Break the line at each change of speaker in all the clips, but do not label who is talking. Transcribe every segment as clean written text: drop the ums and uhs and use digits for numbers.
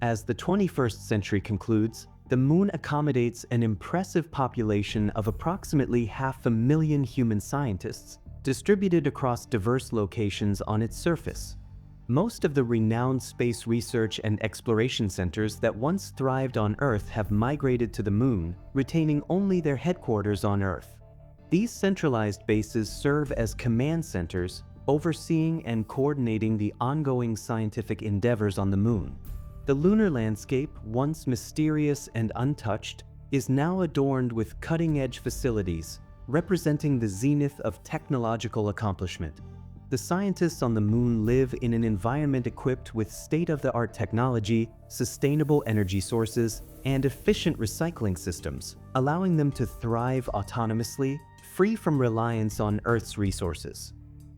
As the 21st century concludes, the Moon accommodates an impressive population of approximately 500,000 human scientists, distributed across diverse locations on its surface. Most of the renowned space research and exploration centers that once thrived on Earth have migrated to the Moon, retaining only their headquarters on Earth. These centralized bases serve as command centers, overseeing and coordinating the ongoing scientific endeavors on the Moon. The lunar landscape, once mysterious and untouched, is now adorned with cutting-edge facilities, representing the zenith of technological accomplishment. The scientists on the Moon live in an environment equipped with state-of-the-art technology, sustainable energy sources, and efficient recycling systems, allowing them to thrive autonomously, free from reliance on Earth's resources.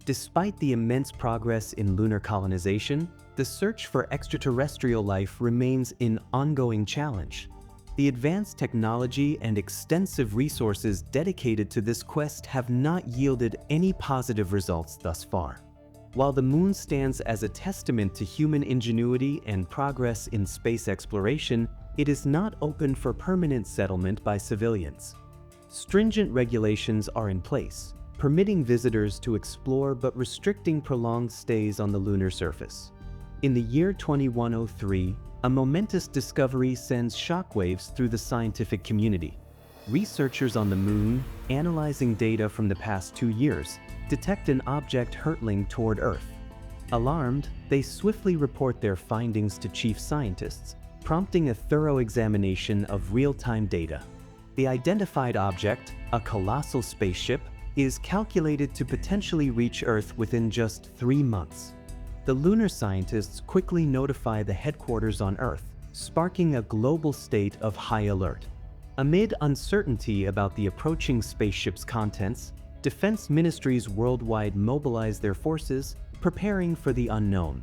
Despite the immense progress in lunar colonization, the search for extraterrestrial life remains an ongoing challenge. The advanced technology and extensive resources dedicated to this quest have not yielded any positive results thus far. While the Moon stands as a testament to human ingenuity and progress in space exploration, it is not open for permanent settlement by civilians. Stringent regulations are in place, permitting visitors to explore but restricting prolonged stays on the lunar surface. In the year 2103, a momentous discovery sends shockwaves through the scientific community. Researchers on the Moon, analyzing data from the past 2 years, detect an object hurtling toward Earth. Alarmed, they swiftly report their findings to chief scientists, prompting a thorough examination of real-time data. The identified object, a colossal spaceship, is calculated to potentially reach Earth within just 3 months. The lunar scientists quickly notify the headquarters on Earth, sparking a global state of high alert. Amid uncertainty about the approaching spaceship's contents, defense ministries worldwide mobilize their forces, preparing for the unknown.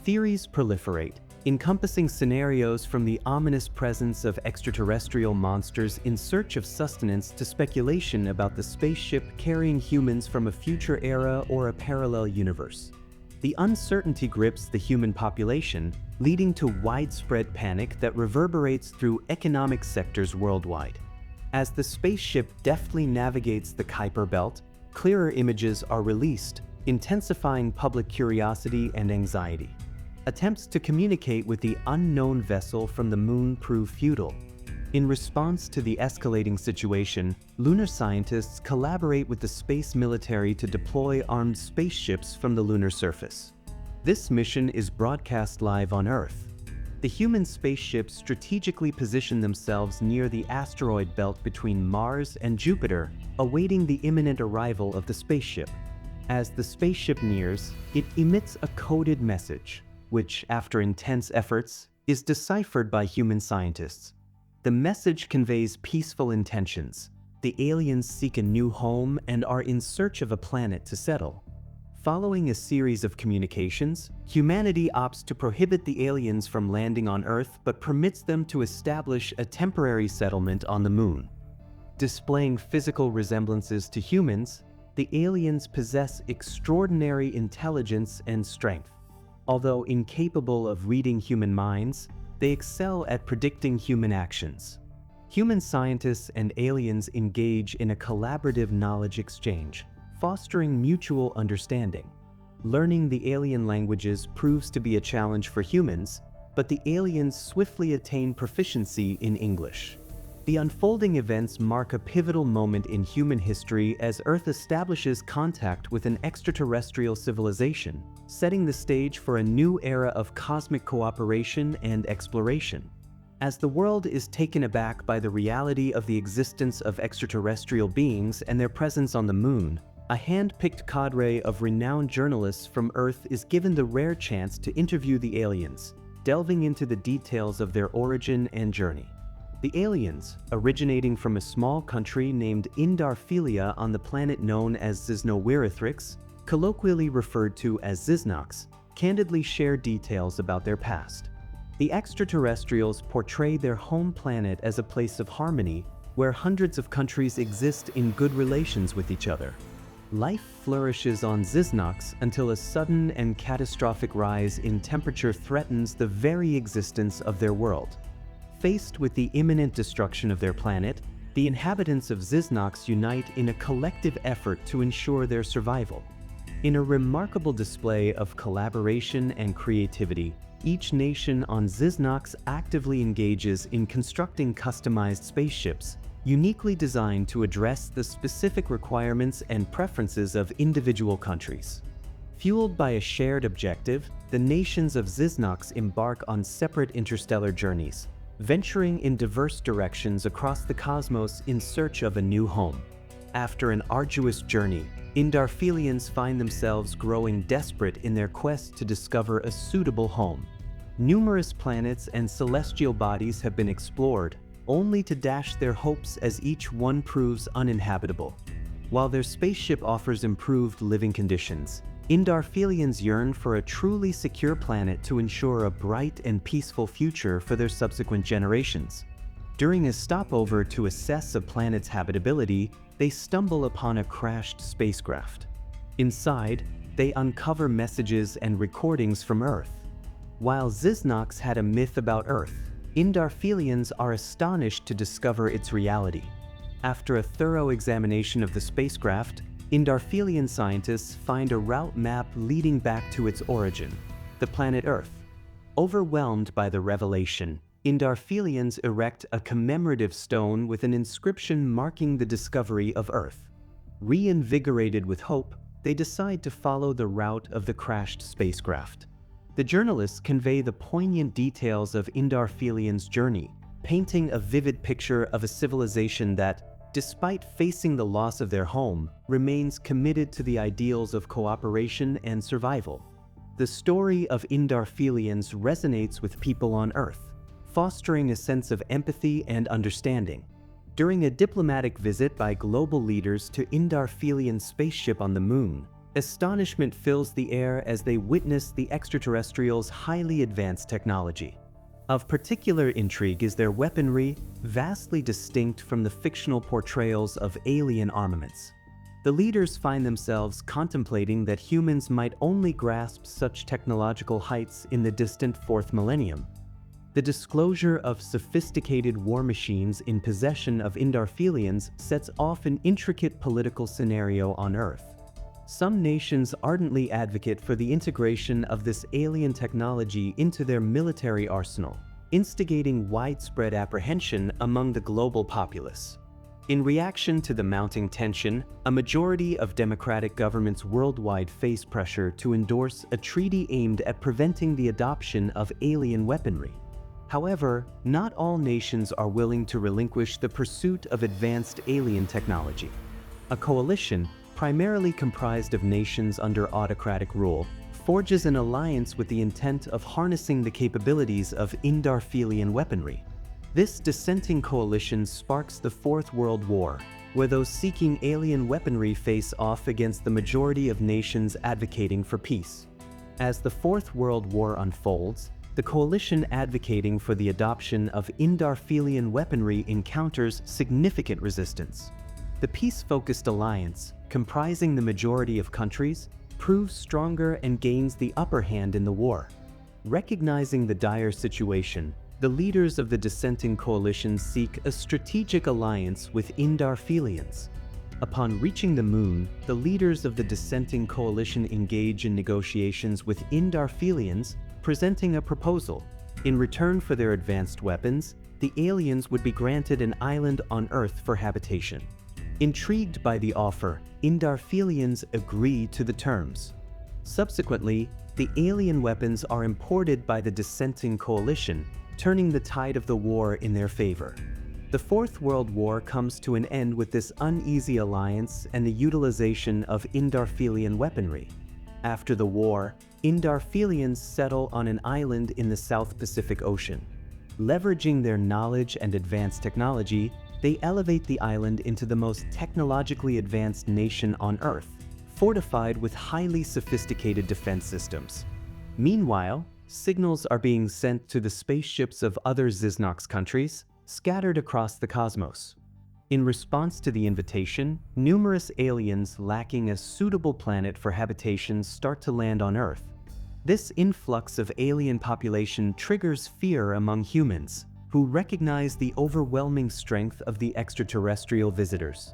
Theories proliferate, encompassing scenarios from the ominous presence of extraterrestrial monsters in search of sustenance to speculation about the spaceship carrying humans from a future era or a parallel universe. The uncertainty grips the human population, leading to widespread panic that reverberates through economic sectors worldwide. As the spaceship deftly navigates the Kuiper Belt, clearer images are released, intensifying public curiosity and anxiety. Attempts to communicate with the unknown vessel from the Moon prove futile. In response to the escalating situation, lunar scientists collaborate with the space military to deploy armed spaceships from the lunar surface. This mission is broadcast live on Earth. The human spaceships strategically position themselves near the asteroid belt between Mars and Jupiter, awaiting the imminent arrival of the spaceship. As the spaceship nears, it emits a coded message, which, after intense efforts, is deciphered by human scientists. The message conveys peaceful intentions. The aliens seek a new home and are in search of a planet to settle. Following a series of communications, humanity opts to prohibit the aliens from landing on Earth but permits them to establish a temporary settlement on the Moon. Displaying physical resemblances to humans, the aliens possess extraordinary intelligence and strength. Although incapable of reading human minds, they excel at predicting human actions. Human scientists and aliens engage in a collaborative knowledge exchange, fostering mutual understanding. Learning the alien languages proves to be a challenge for humans, but the aliens swiftly attain proficiency in English. The unfolding events mark a pivotal moment in human history as Earth establishes contact with an extraterrestrial civilization, setting the stage for a new era of cosmic cooperation and exploration. As the world is taken aback by the reality of the existence of extraterrestrial beings and their presence on the Moon, a hand-picked cadre of renowned journalists from Earth is given the rare chance to interview the aliens, delving into the details of their origin and journey. The aliens, originating from a small country named Indarfelia on the planet known as Zyznoxians, colloquially referred to as Zyznox, candidly share details about their past. The extraterrestrials portray their home planet as a place of harmony, where hundreds of countries exist in good relations with each other. Life flourishes on Zyznox until a sudden and catastrophic rise in temperature threatens the very existence of their world. Faced with the imminent destruction of their planet, the inhabitants of Zyznox unite in a collective effort to ensure their survival. In a remarkable display of collaboration and creativity, each nation on Zyznox actively engages in constructing customized spaceships, uniquely designed to address the specific requirements and preferences of individual countries. Fueled by a shared objective, the nations of Zyznox embark on separate interstellar journeys, venturing in diverse directions across the cosmos in search of a new home. After an arduous journey, Indarfelians find themselves growing desperate in their quest to discover a suitable home. Numerous planets and celestial bodies have been explored, only to dash their hopes as each one proves uninhabitable. While their spaceship offers improved living conditions, Indarfelians yearn for a truly secure planet to ensure a bright and peaceful future for their subsequent generations. During a stopover to assess a planet's habitability, they stumble upon a crashed spacecraft. Inside, they uncover messages and recordings from Earth. While Zyznox had a myth about Earth, Indarfelians are astonished to discover its reality. After a thorough examination of the spacecraft, Indarfelian scientists find a route map leading back to its origin, the planet Earth. Overwhelmed by the revelation, Indarfelians erect a commemorative stone with an inscription marking the discovery of Earth. Reinvigorated with hope, they decide to follow the route of the crashed spacecraft. The journalists convey the poignant details of Indarfelians' journey, painting a vivid picture of a civilization that, despite facing the loss of their home, remains committed to the ideals of cooperation and survival. The story of Indarfelians resonates with people on Earth, fostering a sense of empathy and understanding. During a diplomatic visit by global leaders to Indarfelian spaceship on the Moon, astonishment fills the air as they witness the extraterrestrials' highly advanced technology. Of particular intrigue is their weaponry, vastly distinct from the fictional portrayals of alien armaments. The leaders find themselves contemplating that humans might only grasp such technological heights in the distant fourth millennium. The disclosure of sophisticated war machines in possession of Indarfelians sets off an intricate political scenario on Earth. Some nations ardently advocate for the integration of this alien technology into their military arsenal, instigating widespread apprehension among the global populace. In reaction to the mounting tension, a majority of democratic governments worldwide face pressure to endorse a treaty aimed at preventing the adoption of alien weaponry. However, not all nations are willing to relinquish the pursuit of advanced alien technology. A coalition, primarily comprised of nations under autocratic rule, forges an alliance with the intent of harnessing the capabilities of Indarfelian weaponry. This dissenting coalition sparks the Fourth World War, where those seeking alien weaponry face off against the majority of nations advocating for peace. As the Fourth World War unfolds, the coalition advocating for the adoption of Indarfelian weaponry encounters significant resistance. The peace-focused alliance, comprising the majority of countries, proves stronger and gains the upper hand in the war. Recognizing the dire situation, the leaders of the dissenting coalition seek a strategic alliance with Indarfelians. Upon reaching the Moon, the leaders of the dissenting coalition engage in negotiations with Indarfelians, presenting a proposal. In return for their advanced weapons, the aliens would be granted an island on Earth for habitation. Intrigued by the offer, Indarfelians agree to the terms. Subsequently, the alien weapons are imported by the dissenting coalition, turning the tide of the war in their favor. The Fourth World War comes to an end with this uneasy alliance and the utilization of Indarfelian weaponry. After the war, Indarfelians settle on an island in the South Pacific Ocean. Leveraging their knowledge and advanced technology, they elevate the island into the most technologically advanced nation on Earth, fortified with highly sophisticated defense systems. Meanwhile, signals are being sent to the spaceships of other Zyznox countries, scattered across the cosmos. In response to the invitation, numerous aliens lacking a suitable planet for habitation start to land on Earth. This influx of alien population triggers fear among humans, who recognize the overwhelming strength of the extraterrestrial visitors.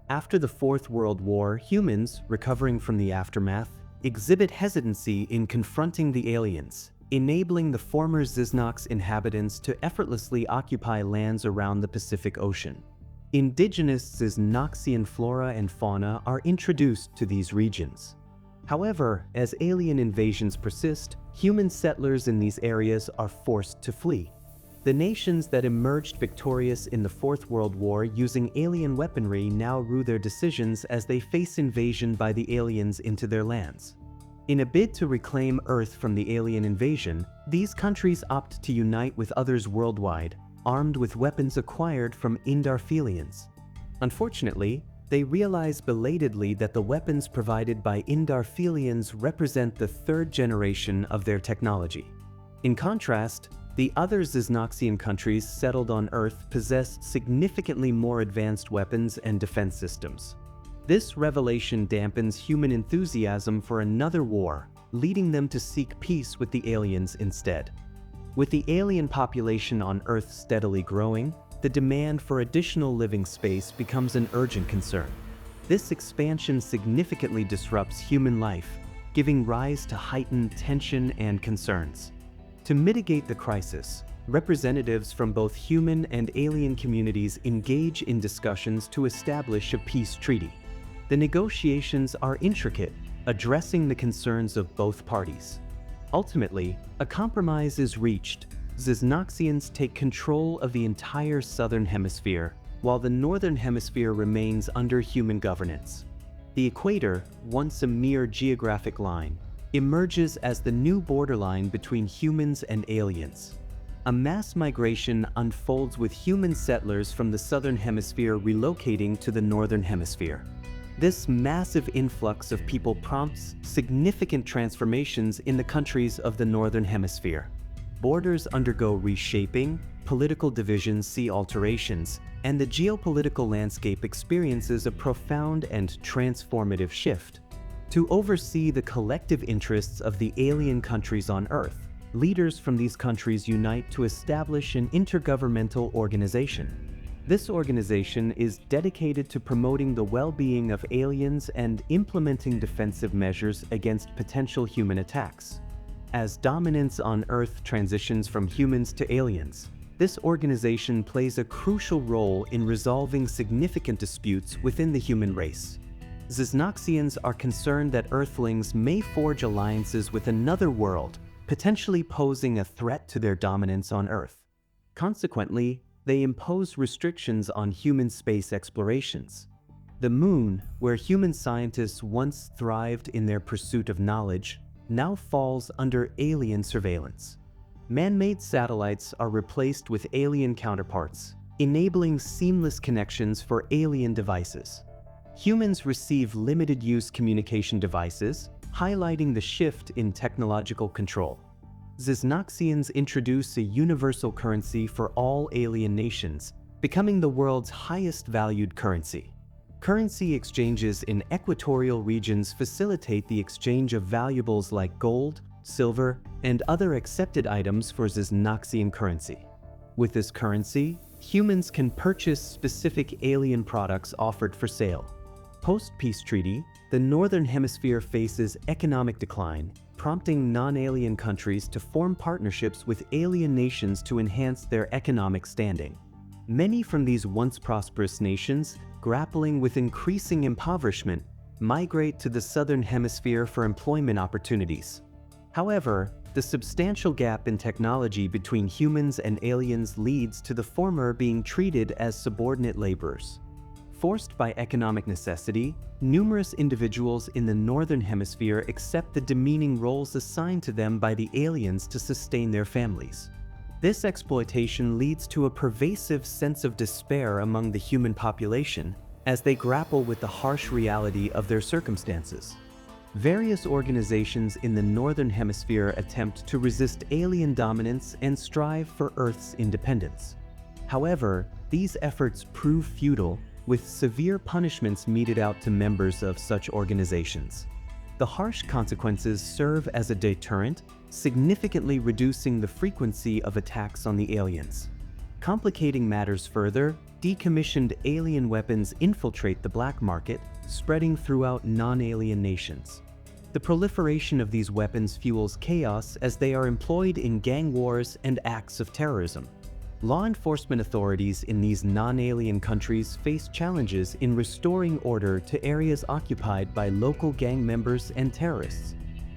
After the Fourth World War, humans, recovering from the aftermath, exhibit hesitancy in confronting the aliens, enabling the former Zyznox inhabitants to effortlessly occupy lands around the Pacific Ocean. Indigenous Zyznoxian flora and fauna are introduced to these regions. However, as alien invasions persist, human settlers in these areas are forced to flee. The nations that emerged victorious in the Fourth World War using alien weaponry now rue their decisions as they face invasion by the aliens into their lands. In a bid to reclaim Earth from the alien invasion, these countries opt to unite with others worldwide, armed with weapons acquired from Indarfelians. Unfortunately, they realize belatedly that the weapons provided by Indarfelians represent the third generation of their technology. In contrast, the other Zyznoxian countries settled on Earth possess significantly more advanced weapons and defense systems. This revelation dampens human enthusiasm for another war, leading them to seek peace with the aliens instead. With the alien population on Earth steadily growing, the demand for additional living space becomes an urgent concern. This expansion significantly disrupts human life, giving rise to heightened tension and concerns. To mitigate the crisis, representatives from both human and alien communities engage in discussions to establish a peace treaty. The negotiations are intricate, addressing the concerns of both parties. Ultimately, a compromise is reached. Zyznoxians take control of the entire southern hemisphere, while the northern hemisphere remains under human governance. The equator, once a mere geographic line, emerges as the new borderline between humans and aliens. A mass migration unfolds with human settlers from the southern hemisphere relocating to the northern hemisphere. This massive influx of people prompts significant transformations in the countries of the northern hemisphere. Borders undergo reshaping, political divisions see alterations, and the geopolitical landscape experiences a profound and transformative shift. To oversee the collective interests of the alien countries on Earth, leaders from these countries unite to establish an intergovernmental organization. This organization is dedicated to promoting the well-being of aliens and implementing defensive measures against potential human attacks. As dominance on Earth transitions from humans to aliens, this organization plays a crucial role in resolving significant disputes within the human race. Zyznoxians are concerned that Earthlings may forge alliances with another world, potentially posing a threat to their dominance on Earth. Consequently, they impose restrictions on human space explorations. The Moon, where human scientists once thrived in their pursuit of knowledge, now falls under alien surveillance. Man-made satellites are replaced with alien counterparts, enabling seamless connections for alien devices. Humans receive limited-use communication devices, highlighting the shift in technological control. Zyznoxians introduce a universal currency for all alien nations, becoming the world's highest valued currency. Currency exchanges in equatorial regions facilitate the exchange of valuables like gold, silver, and other accepted items for Zyznoxian currency. With this currency, humans can purchase specific alien products offered for sale. Post-peace treaty, the Northern Hemisphere faces economic decline, prompting non-alien countries to form partnerships with alien nations to enhance their economic standing. Many from these once prosperous nations, grappling with increasing impoverishment, migrate to the Southern Hemisphere for employment opportunities. However, the substantial gap in technology between humans and aliens leads to the former being treated as subordinate laborers. Forced by economic necessity, numerous individuals in the Northern Hemisphere accept the demeaning roles assigned to them by the aliens to sustain their families. This exploitation leads to a pervasive sense of despair among the human population as they grapple with the harsh reality of their circumstances. Various organizations in the Northern Hemisphere attempt to resist alien dominance and strive for Earth's independence. However, these efforts prove futile, with severe punishments meted out to members of such organizations. The harsh consequences serve as a deterrent, significantly reducing the frequency of attacks on the aliens. Complicating matters further, decommissioned alien weapons infiltrate the black market, spreading throughout non-alien nations. The proliferation of these weapons fuels chaos as they are employed in gang wars and acts of terrorism. Law enforcement authorities in these non-alien countries face challenges in restoring order to areas occupied by local gang members and terrorists.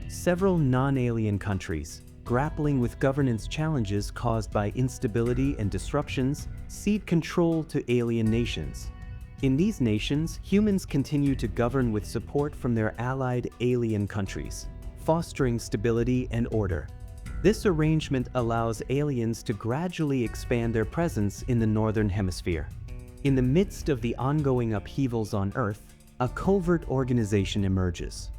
Several non-alien countries, grappling with governance challenges caused by instability and disruptions, cede control to alien nations. In these nations, humans continue to govern with support from their allied alien countries, fostering stability and order. This arrangement allows aliens to gradually expand their presence in the Northern Hemisphere. In the midst of the ongoing upheavals on Earth, a covert organization emerges.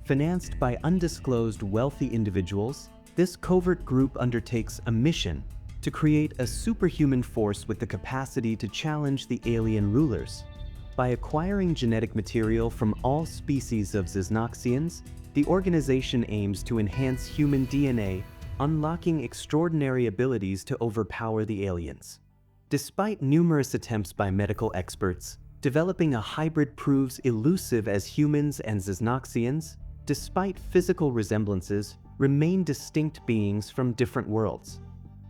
Financed by undisclosed wealthy individuals, this covert group undertakes a mission to create a superhuman force with the capacity to challenge the alien rulers. By acquiring genetic material from all species of Zyznoxians, the organization aims to enhance human DNA, unlocking extraordinary abilities to overpower the aliens. Despite numerous attempts by medical experts, developing a hybrid proves elusive as humans and Zyznoxians, despite physical resemblances, remain distinct beings from different worlds.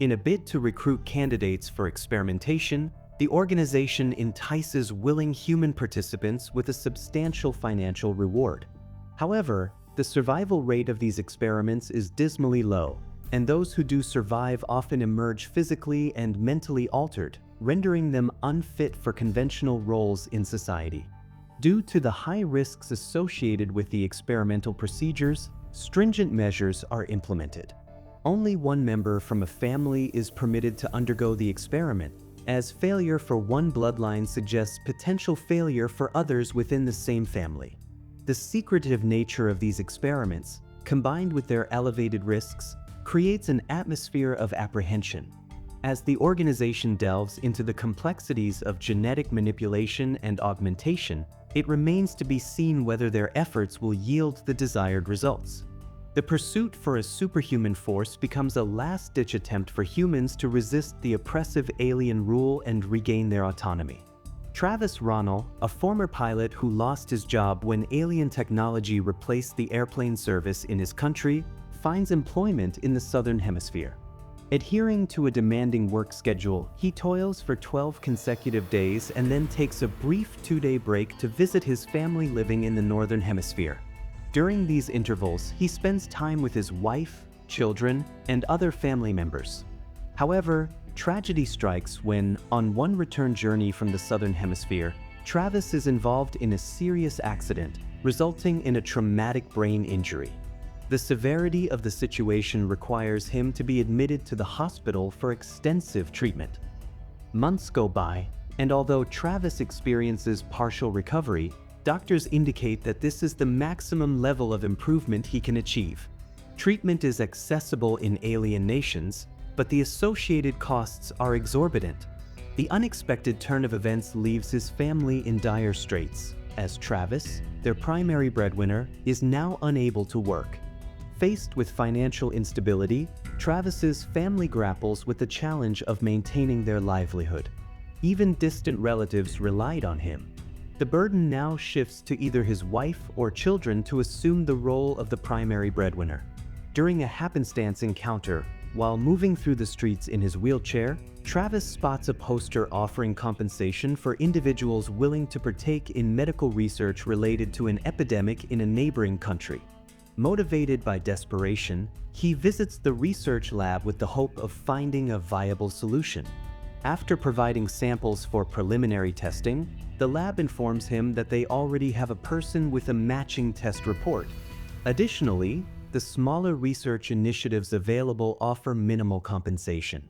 In a bid to recruit candidates for experimentation, the organization entices willing human participants with a substantial financial reward. However, the survival rate of these experiments is dismally low, and those who do survive often emerge physically and mentally altered, rendering them unfit for conventional roles in society. Due to the high risks associated with the experimental procedures, stringent measures are implemented. Only one member from a family is permitted to undergo the experiment, as failure for one bloodline suggests potential failure for others within the same family. The secretive nature of these experiments, combined with their elevated risks, creates an atmosphere of apprehension. As the organization delves into the complexities of genetic manipulation and augmentation, it remains to be seen whether their efforts will yield the desired results. The pursuit for a superhuman force becomes a last-ditch attempt for humans to resist the oppressive alien rule and regain their autonomy. Travis Ronell, a former pilot who lost his job when alien technology replaced the airplane service in his country, finds employment in the Southern Hemisphere. Adhering to a demanding work schedule, he toils for 12 consecutive days and then takes a brief 2-day break to visit his family living in the Northern Hemisphere. During these intervals, he spends time with his wife, children, and other family members. However, tragedy strikes when, on one return journey from the Southern Hemisphere, Travis is involved in a serious accident, resulting in a traumatic brain injury. The severity of the situation requires him to be admitted to the hospital for extensive treatment. Months go by, and although Travis experiences partial recovery, doctors indicate that this is the maximum level of improvement he can achieve. Treatment is accessible in alien nations, but the associated costs are exorbitant. The unexpected turn of events leaves his family in dire straits, as Travis, their primary breadwinner, is now unable to work. Faced with financial instability, Travis's family grapples with the challenge of maintaining their livelihood. Even distant relatives relied on him. The burden now shifts to either his wife or children to assume the role of the primary breadwinner. During a happenstance encounter, while moving through the streets in his wheelchair, Travis spots a poster offering compensation for individuals willing to partake in medical research related to an epidemic in a neighboring country. Motivated by desperation, he visits the research lab with the hope of finding a viable solution. After providing samples for preliminary testing, the lab informs him that they already have a person with a matching test report. Additionally, the smaller research initiatives available offer minimal compensation.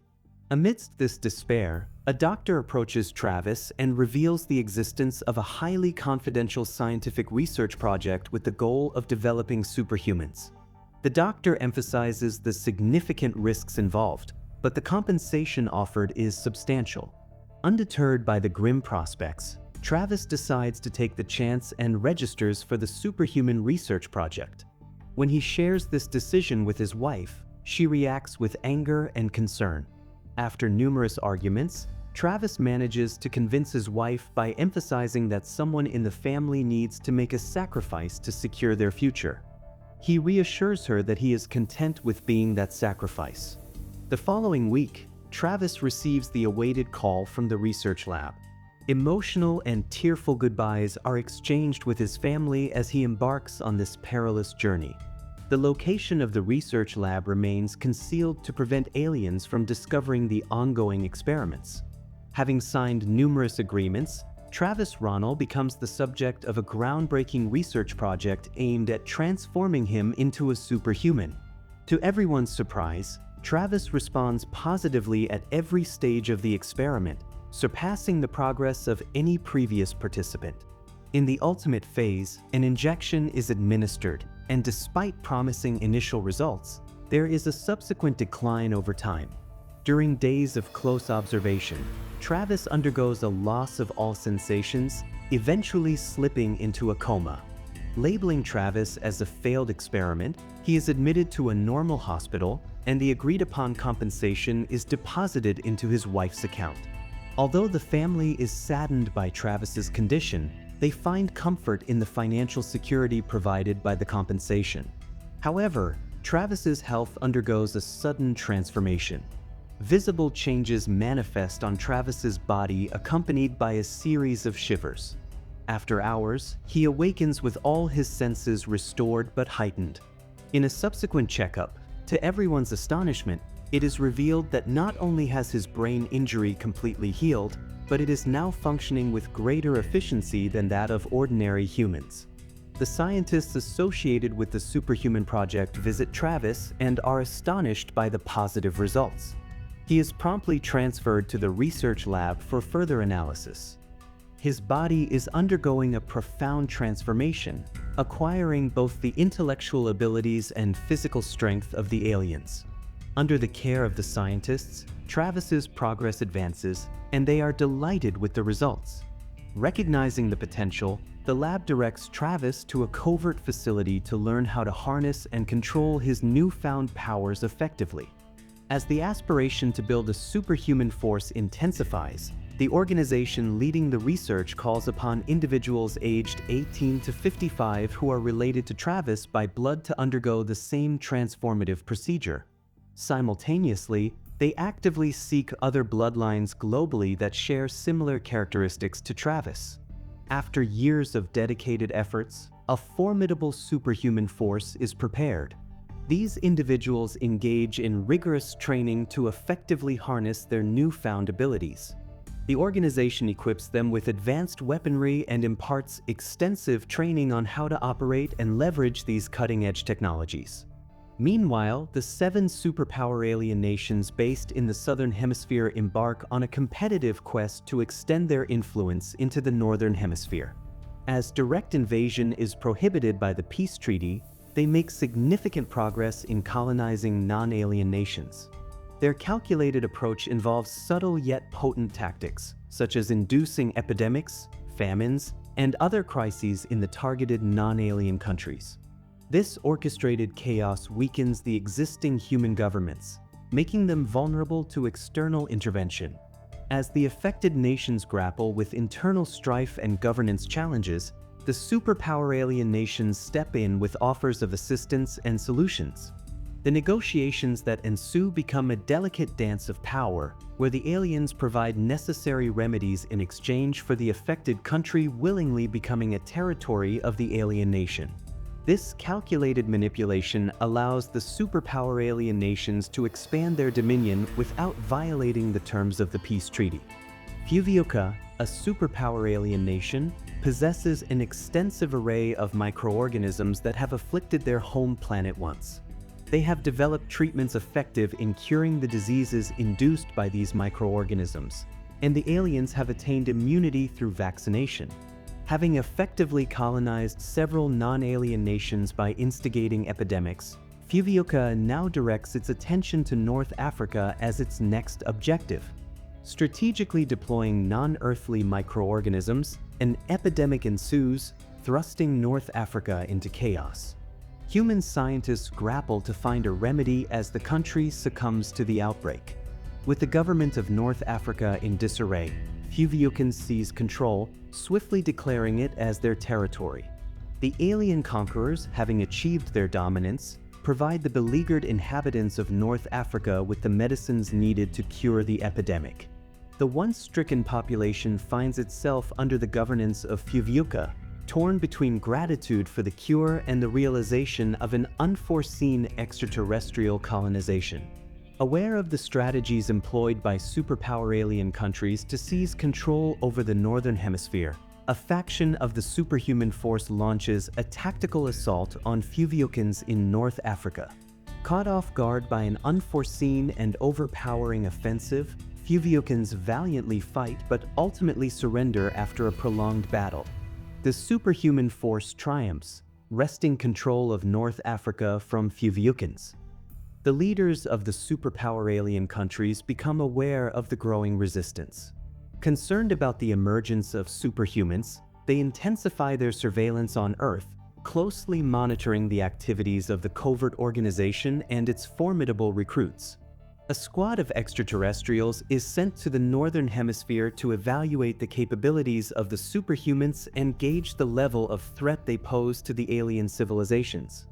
Amidst this despair, a doctor approaches Travis and reveals the existence of a highly confidential scientific research project with the goal of developing superhumans. The doctor emphasizes the significant risks involved, but the compensation offered is substantial. Undeterred by the grim prospects, Travis decides to take the chance and registers for the superhuman research project. When he shares this decision with his wife, she reacts with anger and concern. After numerous arguments, Travis manages to convince his wife by emphasizing that someone in the family needs to make a sacrifice to secure their future. He reassures her that he is content with being that sacrifice. The following week, Travis receives the awaited call from the research lab. Emotional and tearful goodbyes are exchanged with his family as he embarks on this perilous journey. The location of the research lab remains concealed to prevent aliens from discovering the ongoing experiments. Having signed numerous agreements, Travis Ronald becomes the subject of a groundbreaking research project aimed at transforming him into a superhuman. To everyone's surprise, Travis responds positively at every stage of the experiment, surpassing the progress of any previous participant. In the ultimate phase, an injection is administered, and despite promising initial results, there is a subsequent decline over time. During days of close observation, Travis undergoes a loss of all sensations, eventually slipping into a coma. Labeling Travis as a failed experiment, he is admitted to a normal hospital, and the agreed-upon compensation is deposited into his wife's account. Although the family is saddened by Travis's condition, they find comfort in the financial security provided by the compensation. However, Travis's health undergoes a sudden transformation. Visible changes manifest on Travis's body, accompanied by a series of shivers. After hours, he awakens with all his senses restored but heightened. In a subsequent checkup, to everyone's astonishment, it is revealed that not only has his brain injury completely healed, but it is now functioning with greater efficiency than that of ordinary humans. The scientists associated with the superhuman project visit Travis and are astonished by the positive results. He is promptly transferred to the research lab for further analysis. His body is undergoing a profound transformation, acquiring both the intellectual abilities and physical strength of the aliens. Under the care of the scientists, Travis's progress advances, and they are delighted with the results. Recognizing the potential, the lab directs Travis to a covert facility to learn how to harness and control his newfound powers effectively. As the aspiration to build a superhuman force intensifies, the organization leading the research calls upon individuals aged 18 to 55 who are related to Travis by blood to undergo the same transformative procedure. Simultaneously, they actively seek other bloodlines globally that share similar characteristics to Travis. After years of dedicated efforts, a formidable superhuman force is prepared. These individuals engage in rigorous training to effectively harness their newfound abilities. The organization equips them with advanced weaponry and imparts extensive training on how to operate and leverage these cutting-edge technologies. Meanwhile, the 7 superpower alien nations based in the Southern Hemisphere embark on a competitive quest to extend their influence into the Northern Hemisphere. As direct invasion is prohibited by the peace treaty, they make significant progress in colonizing non-alien nations. Their calculated approach involves subtle yet potent tactics, such as inducing epidemics, famines, and other crises in the targeted non-alien countries. This orchestrated chaos weakens the existing human governments, making them vulnerable to external intervention. As the affected nations grapple with internal strife and governance challenges, the superpower alien nations step in with offers of assistance and solutions. The negotiations that ensue become a delicate dance of power, where the aliens provide necessary remedies in exchange for the affected country willingly becoming a territory of the alien nation. This calculated manipulation allows the superpower alien nations to expand their dominion without violating the terms of the peace treaty. Fuvioka, a superpower alien nation, possesses an extensive array of microorganisms that have afflicted their home planet once. They have developed treatments effective in curing the diseases induced by these microorganisms, and the aliens have attained immunity through vaccination. Having effectively colonized several non-alien nations by instigating epidemics, Fuvioka now directs its attention to North Africa as its next objective. Strategically deploying non-earthly microorganisms, an epidemic ensues, thrusting North Africa into chaos. Human scientists grapple to find a remedy as the country succumbs to the outbreak. With the government of North Africa in disarray, Fuviukans seize control, swiftly declaring it as their territory. The alien conquerors, having achieved their dominance, provide the beleaguered inhabitants of North Africa with the medicines needed to cure the epidemic. The once stricken population finds itself under the governance of Fuviuka, torn between gratitude for the cure and the realization of an unforeseen extraterrestrial colonization. Aware of the strategies employed by superpower alien countries to seize control over the Northern Hemisphere, a faction of the superhuman force launches a tactical assault on Fuviukans in North Africa. Caught off guard by an unforeseen and overpowering offensive, Fuviukans valiantly fight but ultimately surrender after a prolonged battle. The superhuman force triumphs, wresting control of North Africa from Fuviukans. The leaders of the superpower alien countries become aware of the growing resistance. Concerned about the emergence of superhumans, they intensify their surveillance on Earth, closely monitoring the activities of the covert organization and its formidable recruits. A squad of extraterrestrials is sent to the Northern Hemisphere to evaluate the capabilities of the superhumans and gauge the level of threat they pose to the alien civilizations.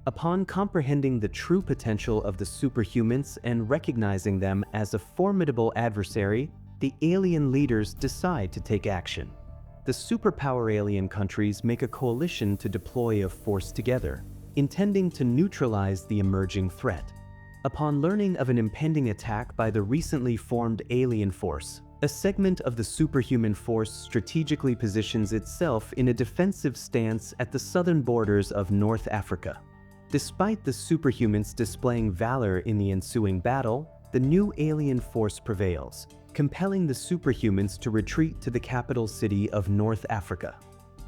Upon comprehending the true potential of the superhumans and recognizing them as a formidable adversary, the alien leaders decide to take action. The superpower alien countries make a coalition to deploy a force together, intending to neutralize the emerging threat. Upon learning of an impending attack by the recently formed alien force, a segment of the superhuman force strategically positions itself in a defensive stance at the southern borders of North Africa. Despite the superhumans displaying valor in the ensuing battle, the new alien force prevails, compelling the superhumans to retreat to the capital city of North Africa.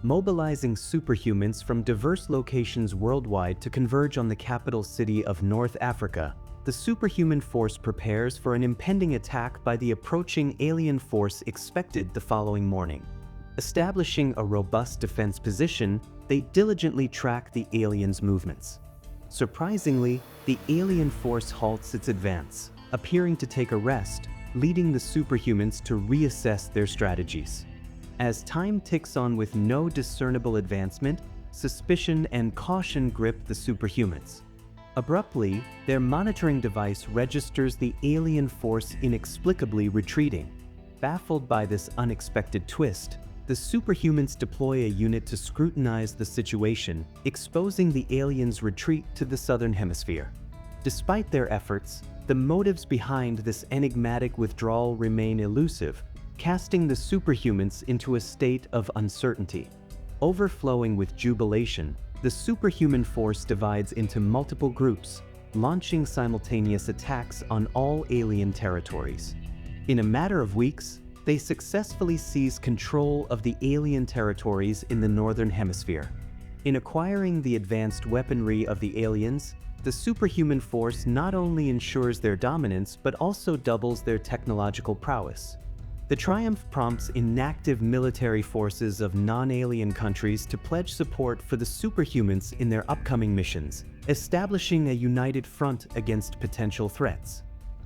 Mobilizing superhumans from diverse locations worldwide to converge on the capital city of North Africa, the superhuman force prepares for an impending attack by the approaching alien force expected the following morning. Establishing a robust defense position, they diligently track the aliens' movements. Surprisingly, the alien force halts its advance, appearing to take a rest, leading the superhumans to reassess their strategies. As time ticks on with no discernible advancement, suspicion and caution grip the superhumans. Abruptly, their monitoring device registers the alien force inexplicably retreating. Baffled by this unexpected twist, the superhumans deploy a unit to scrutinize the situation, exposing the aliens' retreat to the southern hemisphere. Despite their efforts, the motives behind this enigmatic withdrawal remain elusive, casting the superhumans into a state of uncertainty. Overflowing with jubilation, the superhuman force divides into multiple groups, launching simultaneous attacks on all alien territories. In a matter of weeks, they successfully seize control of the alien territories in the Northern Hemisphere. In acquiring the advanced weaponry of the aliens, the superhuman force not only ensures their dominance but also doubles their technological prowess. The triumph prompts inactive military forces of non-alien countries to pledge support for the superhumans in their upcoming missions, establishing a united front against potential threats.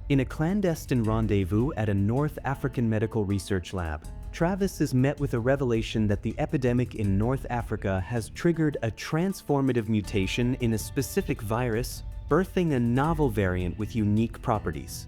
In a clandestine rendezvous at a North African medical research lab, Travis is met with a revelation that the epidemic in North Africa has triggered a transformative mutation in a specific virus, birthing a novel variant with unique properties.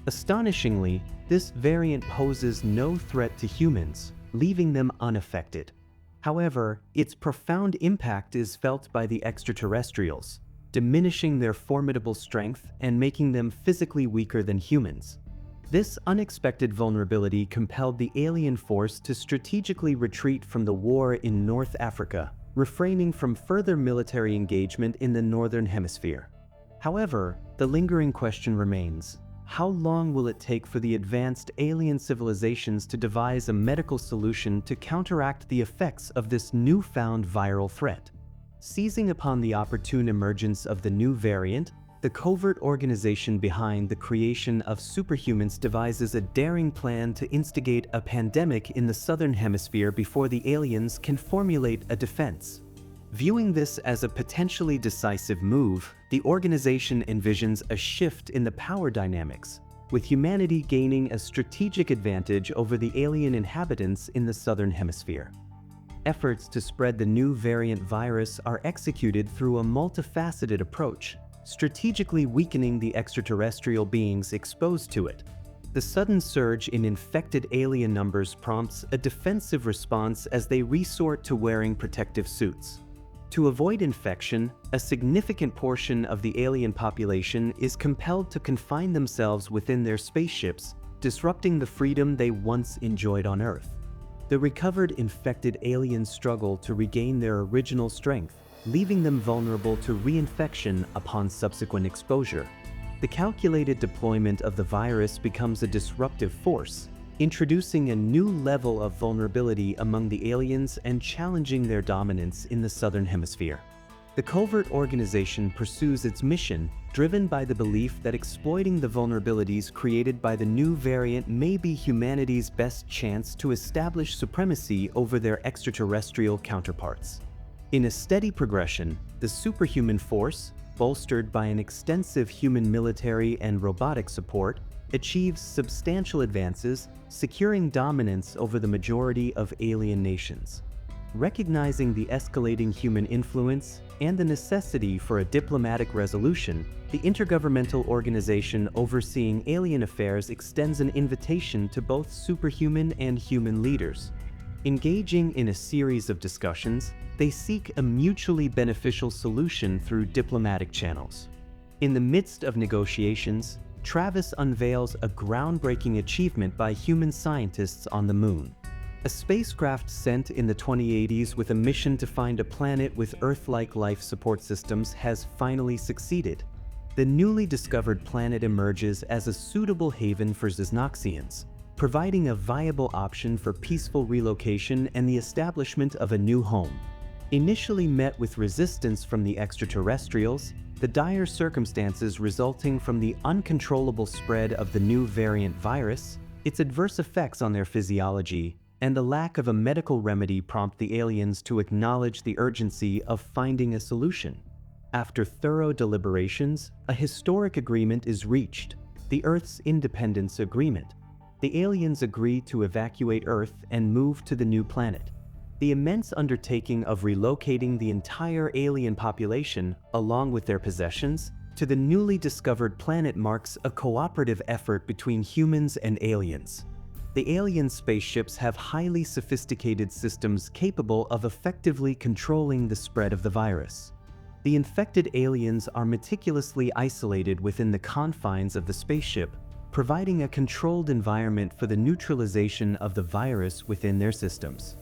Astonishingly, this variant poses no threat to humans, leaving them unaffected. However, its profound impact is felt by the extraterrestrials, diminishing their formidable strength and making them physically weaker than humans. This unexpected vulnerability compelled the alien force to strategically retreat from the war in North Africa, refraining from further military engagement in the Northern Hemisphere. However, the lingering question remains: how long will it take for the advanced alien civilizations to devise a medical solution to counteract the effects of this newfound viral threat? Seizing upon the opportune emergence of the new variant, the covert organization behind the creation of superhumans devises a daring plan to instigate a pandemic in the southern hemisphere before the aliens can formulate a defense. Viewing this as a potentially decisive move, the organization envisions a shift in the power dynamics, with humanity gaining a strategic advantage over the alien inhabitants in the southern hemisphere. Efforts to spread the new variant virus are executed through a multifaceted approach, strategically weakening the extraterrestrial beings exposed to it. The sudden surge in infected alien numbers prompts a defensive response as they resort to wearing protective suits. To avoid infection, a significant portion of the alien population is compelled to confine themselves within their spaceships, disrupting the freedom they once enjoyed on Earth. The recovered infected aliens struggle to regain their original strength, leaving them vulnerable to reinfection upon subsequent exposure. The calculated deployment of the virus becomes a disruptive force, introducing a new level of vulnerability among the aliens and challenging their dominance in the southern hemisphere. The covert organization pursues its mission, driven by the belief that exploiting the vulnerabilities created by the new variant may be humanity's best chance to establish supremacy over their extraterrestrial counterparts. In a steady progression, the superhuman force, bolstered by an extensive human military and robotic support, achieves substantial advances, securing dominance over the majority of alien nations. Recognizing the escalating human influence and the necessity for a diplomatic resolution, the intergovernmental organization overseeing alien affairs extends an invitation to both superhuman and human leaders. Engaging in a series of discussions, they seek a mutually beneficial solution through diplomatic channels. In the midst of negotiations, Travis unveils a groundbreaking achievement by human scientists on the Moon. A spacecraft sent in the 2080s with a mission to find a planet with Earth-like life support systems has finally succeeded. The newly discovered planet emerges as a suitable haven for Zyznoxians, providing a viable option for peaceful relocation and the establishment of a new home. Initially met with resistance from the extraterrestrials, the dire circumstances resulting from the uncontrollable spread of the new variant virus, its adverse effects on their physiology, and the lack of a medical remedy prompt the aliens to acknowledge the urgency of finding a solution. After thorough deliberations, a historic agreement is reached, the Earth's Independence Agreement. The aliens agree to evacuate Earth and move to the new planet. The immense undertaking of relocating the entire alien population, along with their possessions, to the newly discovered planet marks a cooperative effort between humans and aliens. The alien spaceships have highly sophisticated systems capable of effectively controlling the spread of the virus. The infected aliens are meticulously isolated within the confines of the spaceship, providing a controlled environment for the neutralization of the virus within their systems.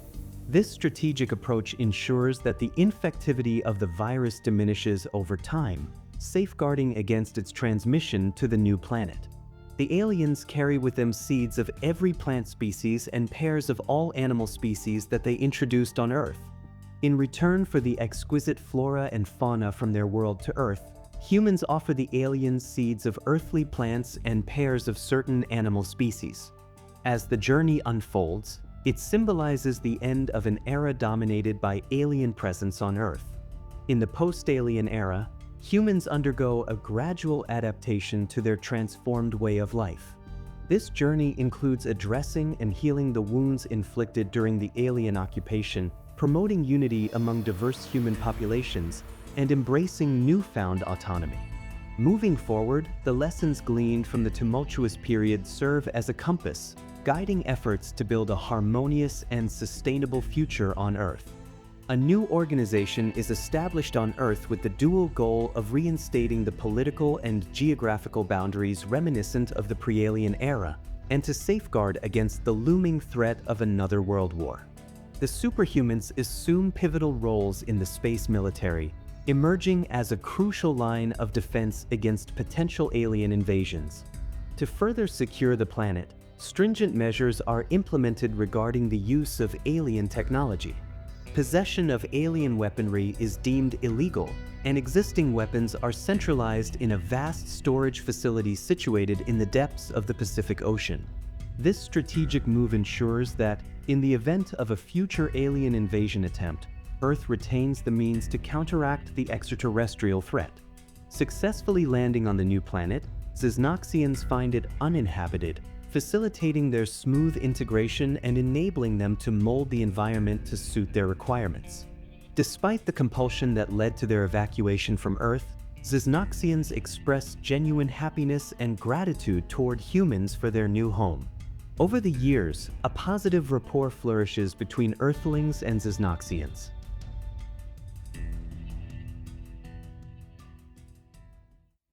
This strategic approach ensures that the infectivity of the virus diminishes over time, safeguarding against its transmission to the new planet. The aliens carry with them seeds of every plant species and pairs of all animal species that they introduced on Earth. In return for the exquisite flora and fauna from their world to Earth, humans offer the aliens seeds of earthly plants and pairs of certain animal species. As the journey unfolds, it symbolizes the end of an era dominated by alien presence on Earth. In the post-alien era, humans undergo a gradual adaptation to their transformed way of life. This journey includes addressing and healing the wounds inflicted during the alien occupation, promoting unity among diverse human populations, and embracing newfound autonomy. Moving forward, the lessons gleaned from the tumultuous period serve as a compass, guiding efforts to build a harmonious and sustainable future on Earth. A new organization is established on Earth with the dual goal of reinstating the political and geographical boundaries reminiscent of the pre-alien era, and to safeguard against the looming threat of another world war. The superhumans assume pivotal roles in the space military, emerging as a crucial line of defense against potential alien invasions. To further secure the planet, stringent measures are implemented regarding the use of alien technology. Possession of alien weaponry is deemed illegal, and existing weapons are centralized in a vast storage facility situated in the depths of the Pacific Ocean. This strategic move ensures that, in the event of a future alien invasion attempt, Earth retains the means to counteract the extraterrestrial threat. Successfully landing on the new planet, Zyznoxians find it uninhabited, facilitating their smooth integration and enabling them to mold the environment to suit their requirements. Despite the compulsion that led to their evacuation from Earth, Zyznoxians express genuine happiness and gratitude toward humans for their new home. Over the years, a positive rapport flourishes between Earthlings and Zyznoxians.